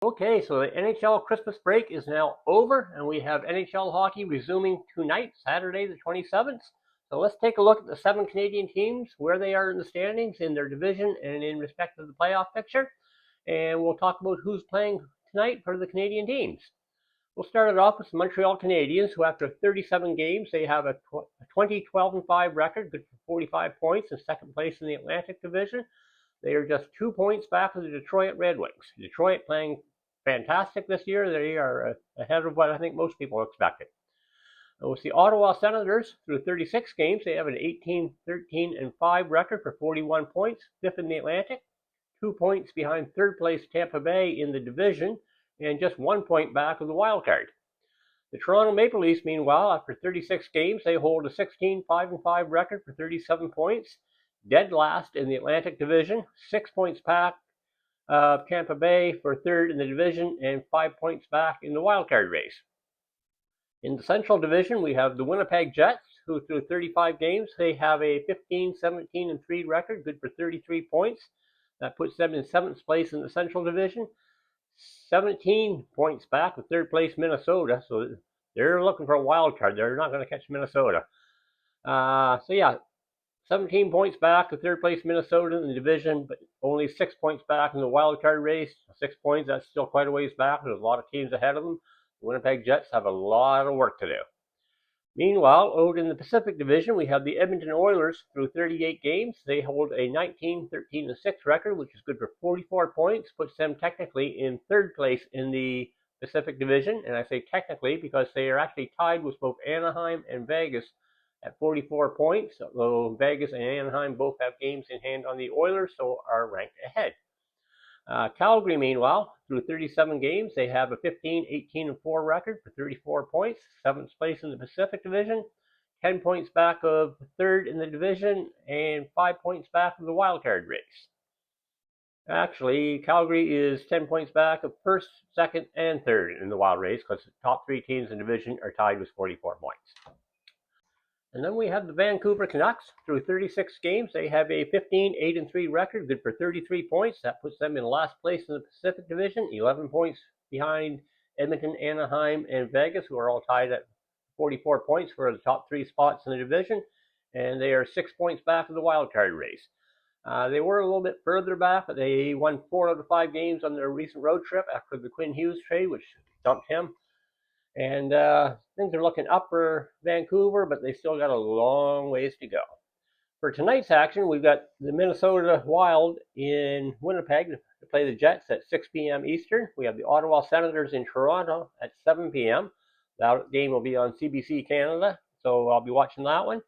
Okay, so the NHL Christmas break is now over, and we have NHL hockey resuming tonight, Saturday the 27th. So let's take a look at the 7 Canadian teams, where they are in the standings, in their division, and in respect to the playoff picture. And we'll talk about who's playing tonight for the Canadian teams. We'll start it off with the Montreal Canadiens, who after 37 games, they have a 20-12-5 record, good for 45 points, in second place in the Atlantic Division. They are just 2 points back of the Detroit Red Wings. Detroit playing fantastic this year. They are ahead of what I think most people expected. With the Ottawa Senators, through 36 games, they have an 18-13-5 record for 41 points, fifth in the Atlantic, 2 points behind third place Tampa Bay in the division, and just 1 point back of the wild card. The Toronto Maple Leafs, meanwhile, after 36 games, they hold a 16-5-5 record for 37 points, dead last in the Atlantic Division, 6 points back of Tampa Bay for third in the division, and 5 points back in the wildcard race. In the Central Division, we have the Winnipeg Jets, who through 35 games, they have a 15-17-3 record, good for 33 points. That puts them in 7th place in the Central Division, 17 points back with third place Minnesota, so they're looking for a wild card. They're not going to catch Minnesota. 17 points back to third place Minnesota in the division, but only 6 points back in the wild card race. 6 points, that's still quite a ways back. There's a lot of teams ahead of them. The Winnipeg Jets have a lot of work to do. Meanwhile, out in the Pacific Division, we have the Edmonton Oilers through 38 games. They hold a 19-13-6 record, which is good for 44 points, puts them technically in third place in the Pacific Division. And I say technically because they are actually tied with both Anaheim and Vegas at 44 points, although Vegas and Anaheim both have games in hand on the Oilers, so are ranked ahead. Calgary, meanwhile, through 37 games, they have a 15-18-4 record for 34 points, 7th place in the Pacific Division, 10 points back of third in the division, and 5 points back of the wildcard race. Actually, Calgary is 10 points back of first, second, and third in the wild race because the top 3 teams in the division are tied with 44 points. And then we have the Vancouver Canucks. Through 36 games, they have a 15-8-3 record, good for 33 points. That puts them in last place in the Pacific Division, 11 points behind Edmonton, Anaheim, and Vegas, who are all tied at 44 points for the top 3 spots in the division. And they are 6 points back of the wildcard race. They were a little bit further back, but they won 4 out of 5 games on their recent road trip after the Quinn Hughes trade, which dumped him. And things are looking up for Vancouver, but they still got a long ways to go. For tonight's action, we've got the Minnesota Wild in Winnipeg to play the Jets at 6 p.m. Eastern. We have the Ottawa Senators in Toronto at 7 p.m. That game will be on CBC Canada, so I'll be watching that one.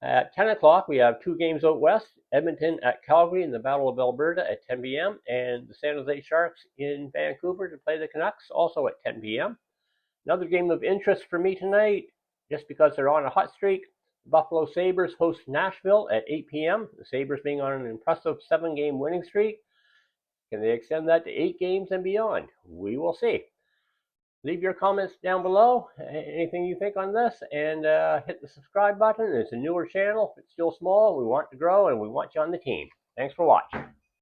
At 10 o'clock, we have 2 games out west, Edmonton at Calgary in the Battle of Alberta at 10 p.m., and the San Jose Sharks in Vancouver to play the Canucks, also at 10 p.m. Another game of interest for me tonight, just because they're on a hot streak, the Buffalo Sabres host Nashville at 8 p.m., the Sabres being on an impressive 7-game winning streak. Can they extend that to 8 games and beyond? We will see. Leave your comments down below, anything you think on this, and hit the subscribe button. It's a newer channel. It's still small. We want to grow, and we want you on the team. Thanks for watching.